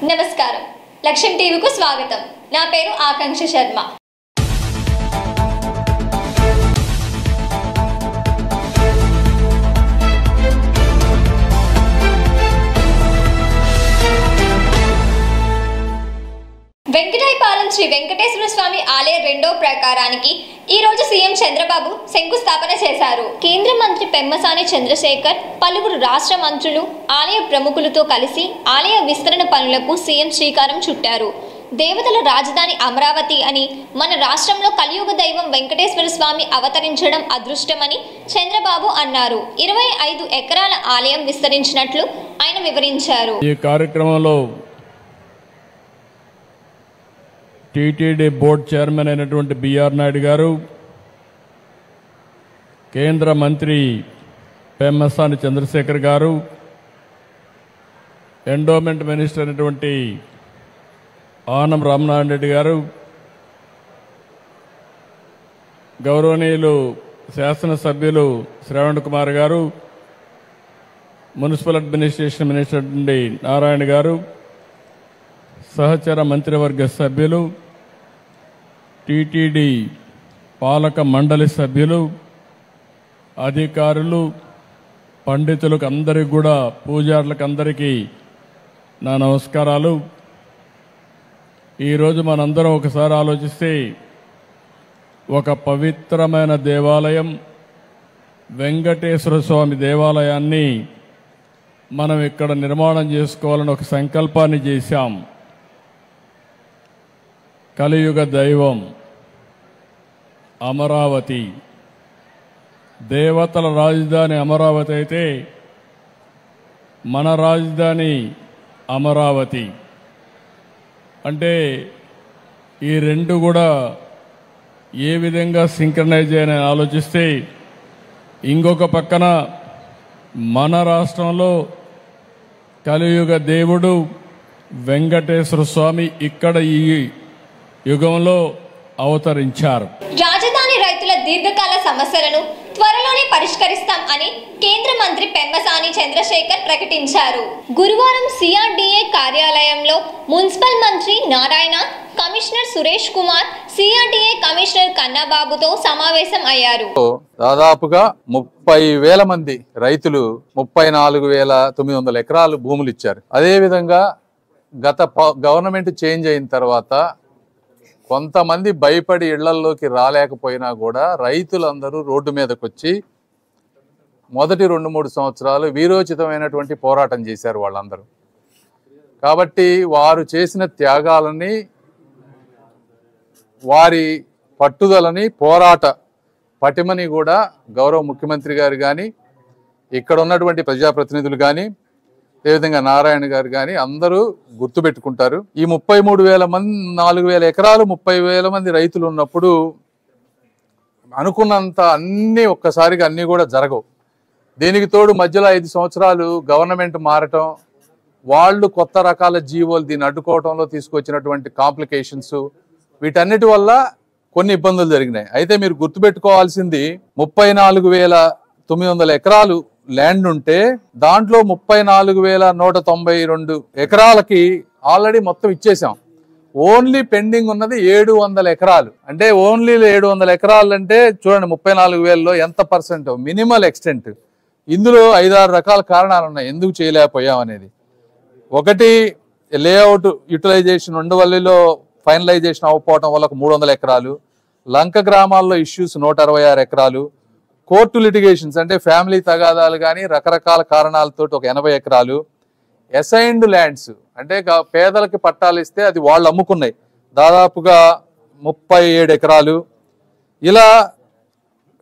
నమస్కారం, లక్ష్యం టీవీకు స్వాగతం. నా పేరు ఆకాంక్ష శర్మ. వెంకటాయపాలెం శ్రీ వెంకటేశ్వర స్వామి ఆలయ రెండో ప్రాకారానికి ఈ రోజు సీఎం చంద్రబాబు శంకుస్థాపన చేశారు. కేంద్ర మంత్రి పెమ్మసాని చంద్రశేఖర్, పలువురు రాష్ట్ర మంత్రులు, ఆలయ ప్రముఖులతో కలిసి ఆలయ విస్తరణ పనులకు సీఎం శ్రీకారం చుట్టారు. దేవతల రాజధాని అమరావతి అని, మన రాష్ట్రంలో కలియుగ దైవం వెంకటేశ్వర స్వామి అవతరించడం అదృష్టమని చంద్రబాబు అన్నారు. 25 ఎకరాల ఆలయం విస్తరించినట్లు ఆయన వివరించారు. ఈ కార్యక్రమంలో టీటీడీ బోర్డు చైర్మన్ అయినటువంటి బిఆర్ నాయుడు గారు, కేంద్ర మంత్రి పెమ్మసాని చంద్రశేఖర్ గారు, ఎండోమెంట్ మినిస్టర్ అయినటువంటి ఆనం రామనారాయణ రెడ్డి గారు, గౌరవనీయులు శాసనసభ్యులు శ్రవణ్ కుమార్ గారు, మున్సిపల్ అడ్మినిస్ట్రేషన్ మినిస్టర్ నుండి నారాయణ గారు, సహచర మంత్రివర్గ సభ్యులు, టీటీడీ పాలక మండలి సభ్యులు, అధికారులు, పండితులకు అందరికీ కూడా, పూజారులకు అందరికీ నా నమస్కారాలు. ఈరోజు మనందరం ఒకసారి ఆలోచిస్తే, ఒక పవిత్రమైన దేవాలయం వెంకటేశ్వర స్వామి దేవాలయాన్ని మనం ఇక్కడ నిర్మాణం చేసుకోవాలని ఒక సంకల్పాన్ని చేశాం. కలియుగ దైవం అమరావతి, దేవతల రాజధాని అమరావతి అయితే మన రాజధాని అమరావతి. అంటే ఈ రెండు కూడా ఏ విధంగా సింక్రనైజ్ అయ్యాయని ఆలోచిస్తే, ఇంకొక పక్కన మన రాష్ట్రంలో కలియుగ దేవుడు వెంకటేశ్వర స్వామి ఇక్కడ ఈ యుగంలో అవతరించారు. రాజధాని రైతుల దీర్ఘకాల సమస్యలను త్వరలోనే పరిష్కరిస్తాం అని కేంద్ర మంత్రి పెమ్మసాని చంద్రశేఖర్ ప్రకటించారు. గురువారం సిఆర్డీఏ కార్యాలయంలో మున్సిపల్ మంత్రి Narayana, commissioner Suresh Kumar, CRDA commissioner కన్నాబాబుతో సమావేశం అయ్యారు. దాదాపుగా 30,000 మంది రైతులు 34,900 ఎకరాలు భూములు ఇచ్చారు. అదేవిధంగా గత గవర్నమెంట్ చేంజ్ అయిన తర్వాత కొంతమంది భయపడి ఇళ్లల్లోకి రాలేకపోయినా కూడా రైతులందరూ రోడ్డు మీదకి వచ్చి మొదటి 2-3 సంవత్సరాలు వీరోచితమైనటువంటి పోరాటం చేశారు వాళ్ళందరూ. కాబట్టి వారు చేసిన త్యాగాలని, వారి పట్టుదలని, పోరాట పటిమని కూడా గౌరవ ముఖ్యమంత్రి గారు కానీ, ఇక్కడ ఉన్నటువంటి ప్రజాప్రతినిధులు కానీ, అదేవిధంగా నారాయణ గారు కానీ అందరూ గుర్తుపెట్టుకుంటారు. ఈ 33,000 మంది, 4,000 ఎకరాలు, 30,000 మంది రైతులు ఉన్నప్పుడు అనుకున్నంత అన్నీ ఒక్కసారిగా అన్నీ కూడా జరగవు. దీనికి తోడు మధ్యలో 5 సంవత్సరాలు గవర్నమెంట్ మారటం, వాళ్ళు కొత్త రకాల జీవోలు దీన్ని అడ్డుకోవడంలో తీసుకొచ్చినటువంటి కాంప్లికేషన్స్, వీటన్నిటి వల్ల కొన్ని ఇబ్బందులు జరిగినాయి. అయితే మీరు గుర్తుపెట్టుకోవాల్సింది, 34,900 ఎకరాలు ల్యాండ్ ఉంటే దాంట్లో 34,192 ఎకరాలకి ఆల్రెడీ మొత్తం ఇచ్చేసాం. ఓన్లీ పెండింగ్ ఉన్నది 700 ఎకరాలు. అంటే ఓన్లీ 700 ఎకరాలు అంటే చూడండి, 34,000లో ఎంత పర్సెంట్, మినిమల్ ఎక్స్టెంట్. ఇందులో 5-6 రకాల కారణాలు ఉన్నాయి ఎందుకు చేయలేకపోయాం అనేది. ఒకటి, లేఅవుట్ యూటిలైజేషన్ ఉండవల్లిలో ఫైనలైజేషన్ అవ్వకపోవడం వల్ల 300 ఎకరాలు, లంక గ్రామాల్లో ఇష్యూస్ 166 ఎకరాలు, కోర్టు లిటిగేషన్స్ అంటే ఫ్యామిలీ తగాదాలు కానీ రకరకాల కారణాలతో ఒక 80 ఎకరాలు, అసైన్డ్ ల్యాండ్స్ అంటే పేదలకి పట్టాలు ఇస్తే అది వాళ్ళు అమ్ముకున్నాయి దాదాపుగా 37 ఎకరాలు, ఇలా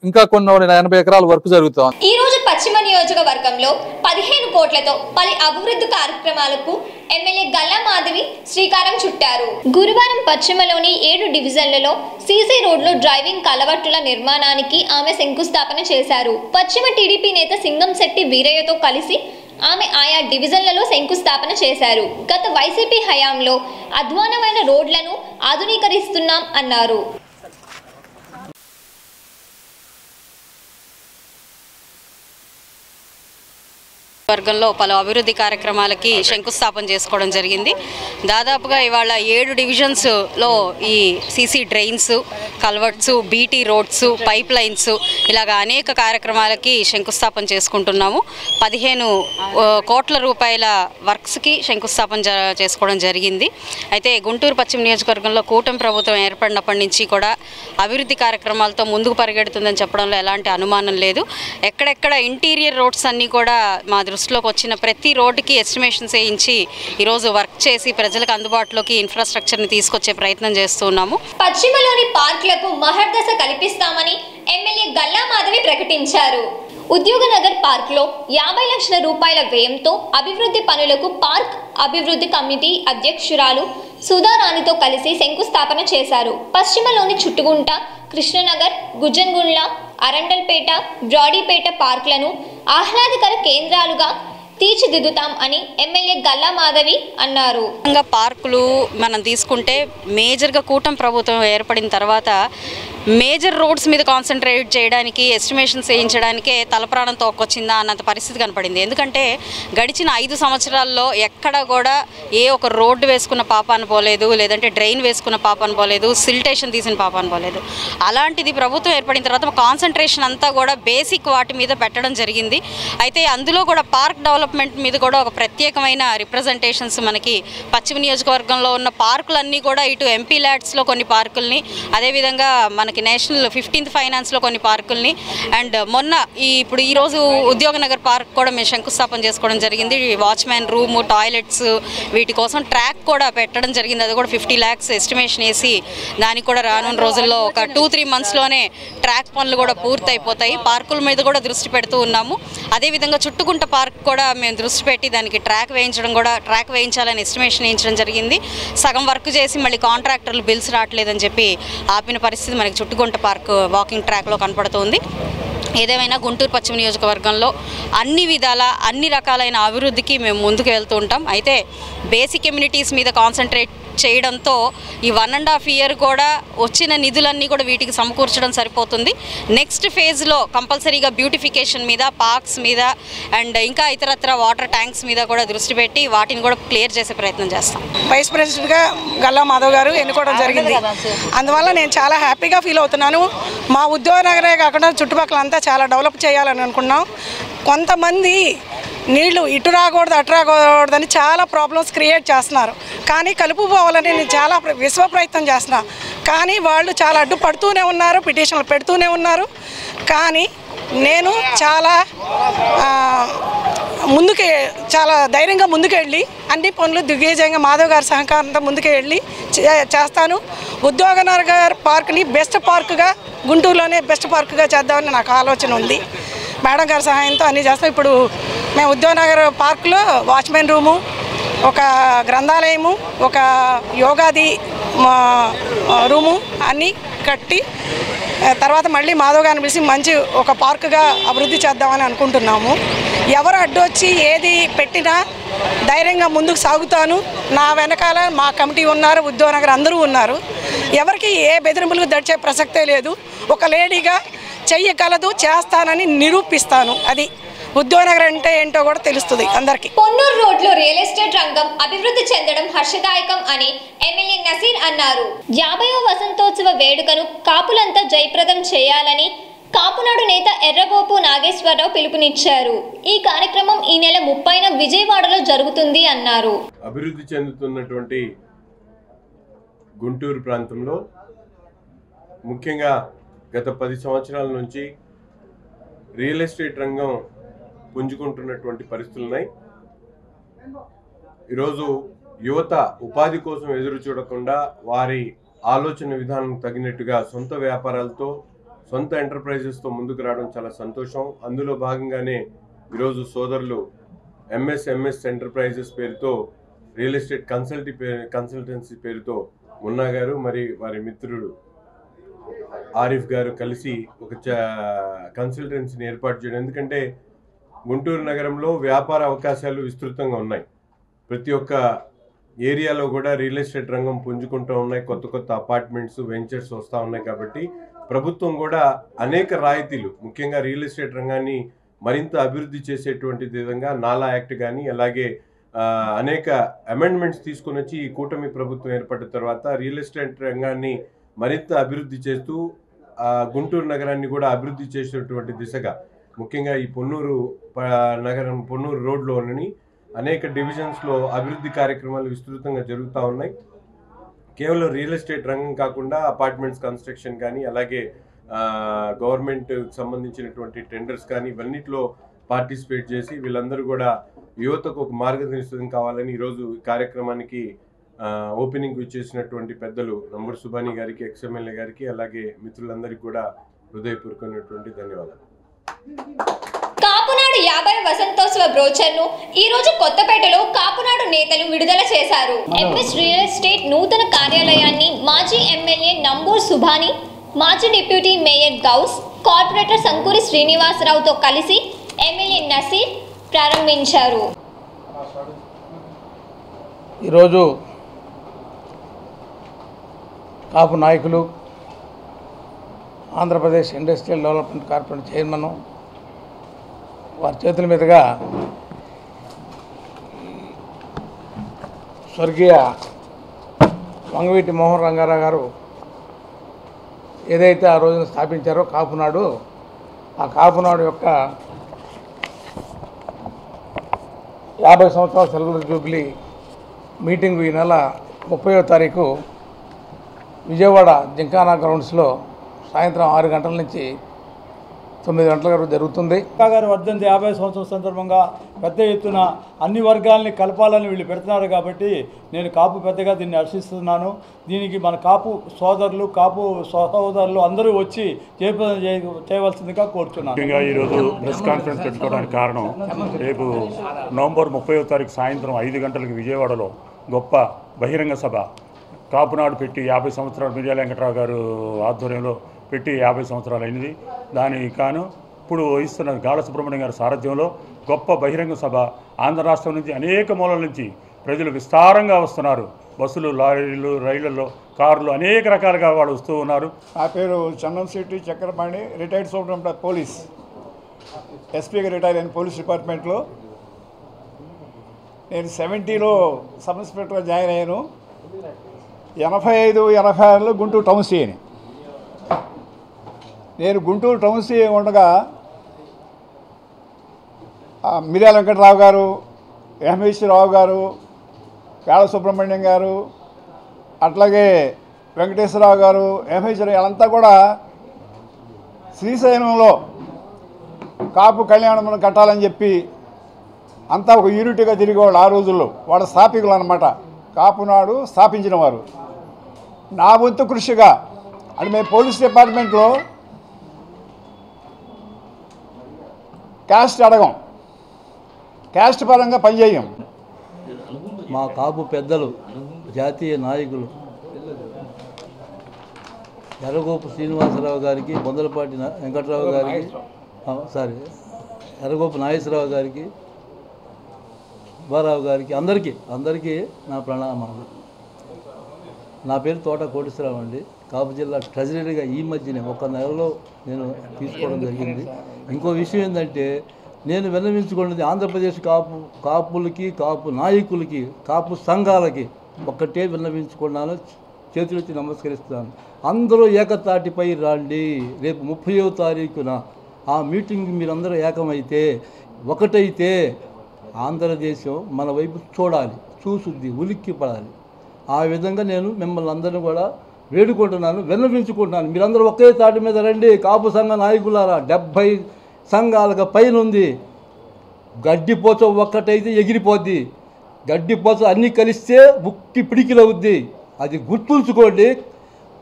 ఇంకా కొన్ని 80 ఎకరాల వరకు జరుగుతాం. ఈ రోజు పశ్చిమ నియోజకవర్గంలో 15 కోట్లతో పలు అభివృద్ధి కార్యక్రమాలకు ఎమ్మెల్యే గల్లా మాధవి శ్రీకారం చుట్టారు. గురువారం పశ్చిమలోని 7 డివిజన్లలో సీసీ రోడ్లు, డ్రైవింగ్ కలవట్టుల నిర్మాణానికి ఆమె శంకుస్థాపన చేశారు. పశ్చిమ టీడీపీ నేత సింగంశెట్టి వీరయ్యతో కలిసి ఆమె ఆయా డివిజన్లలో శంకుస్థాపన చేశారు. గత వైసీపీ హయాంలో అధ్వానమైన రోడ్లను ఆధునీకరిస్తున్నాం అన్నారు. వర్గంలో పలు అభివృద్ధి కార్యక్రమాలకి శంకుస్థాపన చేసుకోవడం జరిగింది. దాదాపుగా ఇవాళ 7 డివిజన్స్లో ఈ CC drains, culverts, BT roads, pipe lines ఇలాగ అనేక కార్యక్రమాలకి శంకుస్థాపన చేసుకుంటున్నాము. 15 కోట్ల రూపాయల వర్క్స్కి శంకుస్థాపన చేసుకోవడం జరిగింది. అయితే గుంటూరు పశ్చిమ నియోజకవర్గంలో కూటమి ప్రభుత్వం ఏర్పడినప్పటి నుంచి కూడా అభివృద్ధి కార్యక్రమాలతో ముందుకు పరిగెడుతుందని చెప్పడంలో ఎలాంటి అనుమానం లేదు. ఎక్కడెక్కడ ఇంటీరియర్ రోడ్స్ అన్నీ కూడా మా దృష్టిలోకి వచ్చిన ప్రతి రోడ్డుకి ఎస్టిమేషన్స్ వేయించి ఈరోజు వర్క్ చేసి ప్రజలకు అందుబాటులోకి ఇన్ఫ్రాస్ట్రక్చర్ని తీసుకొచ్చే ప్రయత్నం చేస్తున్నాము. పశ్చిమలోని పార్కులకు మహర్దశ కల్పిస్తామని ఎమ్మెల్యే గల్లా మాధవి ప్రకటించారు. ఉద్యోగనగర్ పార్క్లో 50 లక్షల రూపాయల వ్యయంతో అభివృద్ధి పనులకు పార్క్ అభివృద్ధి కమిటీ అధ్యక్షురాలు సుధారాణితో కలిసి శంకుస్థాపన చేశారు. పశ్చిమలోని చుట్టుగుంట, కృష్ణనగర్, గుజన్గుండ్ల, అరండల్పేట, బ్రాడీపేట పార్కులను ఆహ్లాదకర కేంద్రాలుగా తీర్చిదిద్దుతాం అని ఎమ్మెల్యే గల్లా మాధవి అన్నారు. పార్కులు మనం తీసుకుంటే మేజర్గా కూటమి ప్రభుత్వం ఏర్పడిన తర్వాత మేజర్ రోడ్స్ మీద కాన్సన్ట్రేట్ చేయడానికి, ఎస్టిమేషన్స్ వేయించడానికే తలప్రాణం తోక్కొచ్చిందా అన్నంత పరిస్థితి కనపడింది. ఎందుకంటే గడిచిన 5 సంవత్సరాల్లో ఎక్కడ కూడా ఏ ఒక రోడ్డు వేసుకున్న పాపాన పోలేదు, లేదంటే డ్రైన్ వేసుకున్న పాపాన పోలేదు, సిల్టేషన్ తీసిన పాపాన పోలేదు. అలాంటిది ప్రభుత్వం ఏర్పడిన తర్వాత కాన్సన్ట్రేషన్ అంతా కూడా బేసిక్ వాటి మీద పెట్టడం జరిగింది. అయితే అందులో కూడా పార్క్ డెవలప్మెంట్ మీద కూడా ఒక ప్రత్యేకమైన రిప్రజెంటేషన్స్ మనకి పశ్చిమ నియోజకవర్గంలో ఉన్న పార్కులన్నీ కూడా ఇటు ఎంపీ ల్యాడ్స్లో కొన్ని పార్కుల్ని, అదేవిధంగా మనకి నేషనల్ 15th ఫైనాన్స్లో కొన్ని పార్కుల్ని, అండ్ మొన్న ఇప్పుడు ఈరోజు ఉద్యోగనగర్ పార్క్ కూడా మేము శంకుస్థాపన చేసుకోవడం జరిగింది. వాచ్మ్యాన్ రూము, టాయిలెట్స్ వీటి కోసం ట్రాక్ కూడా పెట్టడం జరిగింది. అది కూడా 50 lakhs ఎస్టిమేషన్ వేసి దానికి కూడా రానున్న రోజుల్లో ఒక 2-3 monthsలోనే ట్రాక్ పనులు కూడా పూర్తయిపోతాయి. పార్కుల మీద కూడా దృష్టి పెడుతూ ఉన్నాము. అదేవిధంగా చుట్టుగుంట పార్క్ కూడా మేము దృష్టి పెట్టి దానికి ట్రాక్ వేయించాలని ఎస్టిమేషన్ వేయించడం జరిగింది. సగం వర్క్ చేసి మళ్ళీ కాంట్రాక్టర్లు బిల్స్ రావట్లేదని చెప్పి ఆపిన పరిస్థితి మనకి చుట్టుగుంట పార్క్ వాకింగ్ ట్రాక్లో కనపడుతుంది. ఏదేమైనా గుంటూరు పశ్చిమ నియోజకవర్గంలో అన్ని రకాలైన అభివృద్ధికి మేము ముందుకు వెళ్తూ ఉంటాం. అయితే బేసిక్ కమ్యూనిటీస్ మీద కాన్సన్ట్రేట్ చేయడంతో ఈ 1.5 year కూడా వచ్చిన నిధులన్నీ కూడా వీటికి సమకూర్చడం సరిపోతుంది. నెక్స్ట్ ఫేజ్లో కంపల్సరీగా బ్యూటిఫికేషన్ మీద, పార్క్స్ మీద అండ్ ఇంకా ఇతరత్ర వాటర్ ట్యాంక్స్ మీద కూడా దృష్టి పెట్టి వాటిని కూడా క్లియర్ చేసే ప్రయత్నం చేస్తాం. వైస్ ప్రెసిడెంట్గా గల్లా మాధవ్ గారు ఎన్నుకోవడం జరిగింది. అందువల్ల నేను చాలా హ్యాపీగా ఫీల్ అవుతున్నాను. మా ఉద్యోగనగరే కాకుండా చుట్టుపక్కల అంతా చాలా డెవలప్ చేయాలని అనుకున్నాం. కొంతమంది నీళ్లు ఇటు రాకూడదు, అటు రాకూడదని చాలా ప్రాబ్లమ్స్ క్రియేట్ చేస్తున్నారు. కానీ కలుపుకోవాలని నేను చాలా విశ్వ ప్రయత్నం చేస్తున్నా. కానీ వాళ్ళు చాలా అడ్డుపడుతూనే ఉన్నారు, పిటిషన్లు పెడుతూనే ఉన్నారు. కానీ నేను చాలా ధైర్యంగా ముందుకెళ్ళి అన్ని పనులు దిగ్విజయంగా మాధవ్ గారి సహకారంతో ముందుకెళ్ళి చేస్తాను. ఉద్యోగనగర్ పార్క్ని బెస్ట్ పార్క్గా, గుంటూరులోనే బెస్ట్ పార్క్గా చేద్దామని నాకు ఆలోచన ఉంది. మేడం గారి సహాయంతో అన్నీ చేస్తాం. ఇప్పుడు మేము ఉద్యోగనగర్ పార్కులో వాచ్మెన్ రూము, ఒక గ్రంథాలయము, ఒక యోగాది రూము అన్నీ కట్టి తర్వాత మళ్ళీ మాధవ్ గారిని పిలిచి మంచి ఒక పార్కుగా అభివృద్ధి చేద్దామని అనుకుంటున్నాము. ఎవరు అడ్డు వచ్చి ఏది పెట్టినా ధైర్యంగా ముందుకు సాగుతాను. నా వెనకాల మా కమిటీ ఉన్నారు, ఉద్యోగనగర్ అందరూ ఉన్నారు. ఎవరికి ఏ బెదిరింపులకు దడిచే ప్రసక్తే లేదు. ఒక లేడీగా చెయ్యగలదు, చేస్తానని నిరూపిస్తాను. అది ఉద్యోగనగర్ అంటే ఏంటో కూడా తెలుస్తుంది అందరికీ. పొన్నూరు రోడ్లో రియల్ ఎస్టేట్ రంగం అభివృద్ధి చెందడం హర్షదాయకం అని ఎమ్మెల్యే నసీర్ అన్నారు. 50వ వసంతోత్సవ వేడుకను కాపులంతా జయప్రదం చేయాలని కాపునాడు నేత ఎర్రగోపు నాగేశ్వరరావు పిలుపునిచ్చారు. ఈ కార్యక్రమం ఈ నెల 30న విజయవాడలో జరుగుతుంది అన్నారు. అభివృద్ధి చెందుతున్నటువంటి గుంటూరు ప్రాంతంలో ముఖ్యంగా గత 10 సంవత్సరాల నుంచి రియల్ ఎస్టేట్ రంగం పుంజుకుంటున్నటువంటి పరిస్థితులు ఉన్నాయి. ఈరోజు యువత ఉపాధి కోసం ఎదురు చూడకుండా వారి ఆలోచన విధానం తగినట్టుగా సొంత వ్యాపారాలతో, సొంత ఎంటర్ప్రైజెస్తో ముందుకు రావడం చాలా సంతోషం. అందులో భాగంగానే ఈరోజు సోదరులు ఎంఎస్ ఎంటర్ప్రైజెస్ పేరుతో రియల్ ఎస్టేట్ కన్సల్టెన్సీ పేరుతో మున్నా గారు మరి వారి మిత్రుడు ఆరిఫ్ గారు కలిసి ఒక కన్సల్టెన్సీని ఏర్పాటు చేయడం. ఎందుకంటే గుంటూరు నగరంలో వ్యాపార అవకాశాలు విస్తృతంగా ఉన్నాయి. ప్రతి ఒక్క ఏరియాలో కూడా రియల్ ఎస్టేట్ రంగం పుంజుకుంటూ ఉన్నాయి. కొత్త అపార్ట్మెంట్స్, వెంచర్స్ వస్తూ ఉన్నాయి. కాబట్టి ప్రభుత్వం కూడా అనేక రాయితీలు, ముఖ్యంగా రియల్ ఎస్టేట్ రంగాన్ని మరింత అభివృద్ధి చేసేటువంటి విధంగా నాలా యాక్ట్ కానీ అలాగే అనేక అమెండ్మెంట్స్ తీసుకొని వచ్చి ఈ కూటమి ప్రభుత్వం ఏర్పడిన తర్వాత రియల్ ఎస్టేట్ రంగాన్ని మరింత అభివృద్ధి చేస్తూ గుంటూరు నగరాన్ని కూడా అభివృద్ధి చేసేటువంటి దిశగా ముఖ్యంగా ఈ పొన్నూరు నగరం పొన్నూరు రోడ్లోని అనేక డివిజన్స్లో అభివృద్ధి కార్యక్రమాలు విస్తృతంగా జరుగుతూ ఉన్నాయి. కేవలం రియల్ ఎస్టేట్ రంగం కాకుండా అపార్ట్మెంట్స్ కన్స్ట్రక్షన్ కానీ అలాగే గవర్నమెంట్ సంబంధించినటువంటి టెండర్స్ కానీ ఇవన్నిట్లో పార్టిసిపేట్ చేసి వీళ్ళందరూ కూడా యువతకు ఒక మార్గదర్శనం కావాలని ఈరోజు ఈ కార్యక్రమానికి ఓపెనింగ్ ఇచ్చేసినటువంటి పెద్దలు నంబూరు సుబాని గారికి, ఎక్స్ఎమ్మెల్యే గారికి, అలాగే మిత్రులందరికీ కూడా హృదయపూర్వకమైనటువంటి ధన్యవాదాలు. కాపునాడు 50 వసంతోత్సవ బ్రోచర్ను ఈ రోజు కొత్తపేటలో కాపునాడు నేతలు విడుదల చేశారు. ఎంఎస్ రియల్ ఎస్టేట్ నూతన కార్యాలయాన్ని మాజీ ఎమ్మెల్యే నంబూరు సుబాని, మాజీ deputy mayor Ghouse, corporator Sankuri శ్రీనివాసరావుతో కలిసి ఎమ్మెల్యే నసీర్ ప్రారంభించారు. ఈరోజు కాపు నాయకులు, Andhra Pradesh industrial development corporation chairman వారి చేతుల మీదుగా స్వర్గీయ వంగవీటి మోహన్ రంగారావు గారు ఏదైతే ఆ రోజున స్థాపించారో కాపునాడు, ఆ కాపునాడు యొక్క 50 సంవత్సరాల సిల్వర్ జూబ్లీ మీటింగు ఈ నెల 30వ తారీఖు విజయవాడ జింకానా గ్రౌండ్స్లో సాయంత్రం 6 గంటల నుంచి 9 గంటల వరకు జరుగుతుంది. గారి వర్ధంతి 50 సంవత్సరాల సందర్భంగా పెద్ద ఎత్తున అన్ని వర్గాలని కలపాలని వీళ్ళు పెడుతున్నారు కాబట్టి నేను కాపు పెద్దగా దీన్ని హర్షిస్తున్నాను. దీనికి మన కాపు సోదరులు, కాపు సహోదరులు అందరూ వచ్చి చేయవలసిందిగా కోరుతున్నాను. ముఖ్యంగా ఈరోజు ప్రెస్ కాన్ఫరెన్స్ పెట్టుకోవడానికి కారణం, రేపు నవంబర్ 30వ తారీఖు సాయంత్రం 5 గంటలకు విజయవాడలో గొప్ప బహిరంగ సభ కాపునాడు పెట్టి 50 సంవత్సరాలు మిర్యాల వెంకట్రావు గారు ఆధ్వర్యంలో పెట్టి 50 సంవత్సరాలు అయింది. దానికి కాను ఇప్పుడు వహిస్తున్న గాఢ సుబ్రహ్మణ్యం గారి సారథ్యంలో గొప్ప బహిరంగ సభ ఆంధ్ర రాష్ట్రం నుంచి అనేక మూలల నుంచి ప్రజలు విస్తారంగా వస్తున్నారు. బస్సులు, లారీలు, రైళ్లలో, కార్లు అనేక రకాలుగా వాళ్ళు వస్తూ ఉన్నారు. నా పేరు Chandamsetti Chakrapani, retired superintendent police, ఎస్పీగా రిటైర్ అయిన పోలీస్ డిపార్ట్మెంట్లో. నేను 70లో సబ్ ఇన్స్పెక్టర్గా జాయిన్ అయ్యాను. 85-86లో గుంటూరు టౌన్ సీని. నేను గుంటూరు టౌన్ సీ ఉండగా మిర్యాల వెంకటరావు గారు, రావు గారు, గాఢ సుబ్రహ్మణ్యం గారు, అట్లాగే వెంకటేశ్వరరావు గారు, వీళ్ళంతా కూడా శ్రీశైలంలో కాపు కళ్యాణం కట్టాలని చెప్పి అంతా ఒక యూనిట్గా తిరిగేవాళ్ళు. ఆ రోజుల్లో వాళ్ళ స్థాపికులు అన్నమాట, కాపునాడు స్థాపించిన వారు. నా వంతు కృషిగా అంటే మేము పోలీస్ డిపార్ట్మెంట్లో క్యాస్ట్ అడగం, క్యాస్ట్ పరంగా పనిచేయం. మా కాపు పెద్దలు, జాతీయ నాయకులు ఎర్రగోపు శ్రీనివాసరావు గారికి, బొందలపాటి వెంకట్రావు గారికి, ఎర్రగోపు నాగేశ్వరరావు గారికి, సుబ్బారావు గారికి, అందరికీ నా ప్రణామాలు. నా పేరు తోట కోటేశ్వరరావు అండి. కాపు జిల్లా ట్రెజరీగా ఈ మధ్యనే 1 నెలలో నేను తీసుకోవడం జరిగింది. ఇంకో విషయం ఏంటంటే, నేను విన్నవించుకున్నది ఆంధ్రప్రదేశ్ కాపులకి, కాపు నాయకులకి, కాపు సంఘాలకి ఒక్కటే విన్నవించుకున్నాను, చేతులెత్తి నమస్కరిస్తున్నాను. అందరూ ఏకతాటిపై రండి. రేపు 30వ తారీఖున ఆ మీటింగ్ మీరందరూ ఏకమైతే, ఒకటైతే ఆంధ్రదేశం మన వైపు చూడాలి, చూసుద్ది, ఉలిక్కి పడాలి. ఆ విధంగా నేను మిమ్మల్ని అందరినీ కూడా వేడుకుంటున్నాను, విన్నవించుకుంటున్నాను. మీరందరూ ఒకే తాటి మీద రండి. కాపు సంఘ నాయకులారా, 70 సంఘాలకు పైన ఉంది. గడ్డిపోచ ఒక్కటైతే ఎగిరిపోద్ది. గడ్డిపోచ అన్నీ కలిస్తే ముక్కి పిడికిలవుద్ది. అది గుర్తుంచుకోండి.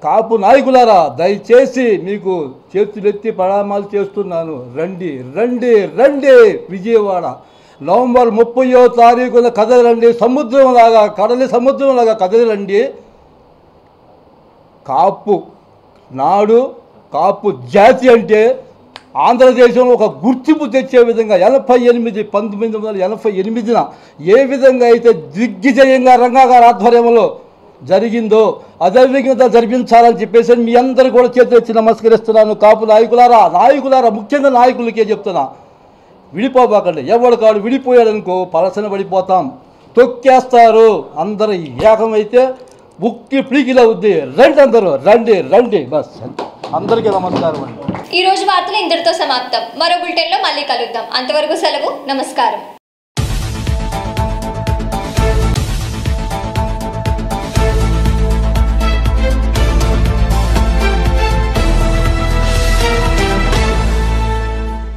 కాపు నాయకులారా, దయచేసి మీకు చేతులెత్తి ప్రణామాలు చేస్తున్నాను. రండి రండి రండి. విజయవాడ నవంబర్ 30వ తారీఖున కదలండి. సముద్రంలాగా, కడలి సముద్రంలాగా కదలండి. కాపు నాడు, కాపు జాతి అంటే ఆంధ్రదేశంలో ఒక గుర్తింపు తెచ్చే విధంగా 1988న ఏ విధంగా అయితే దిగ్విజయంగా రంగా గారి ఆధ్వర్యంలో జరిగిందో అదేవిధంగా జరిపించాలని చెప్పేసి మీ అందరూ కూడా చేతులు ఎత్తి నమస్కరిస్తున్నాను. కాపు నాయకులారా, ముఖ్యంగా నాయకులకే చెప్తున్నా, విడిపోబాకండి. ఎవడు కాడు విడిపోయాడనుకో పలసన పడిపోతాం, తొక్కేస్తారు. అందరూ ఏకమైతే ఉక్కి పీకిలా అవుద్ది. రండి అందరూ, రండి రండి. బస్ అందరికీ నమస్కారం అండి. ఈ రోజు వార్తలు ఇంతటితో సమాప్తం. మరో బులెటిన్లో మళ్ళీ కలుద్దాం. అంతవరకు సెలవు. నమస్కారం.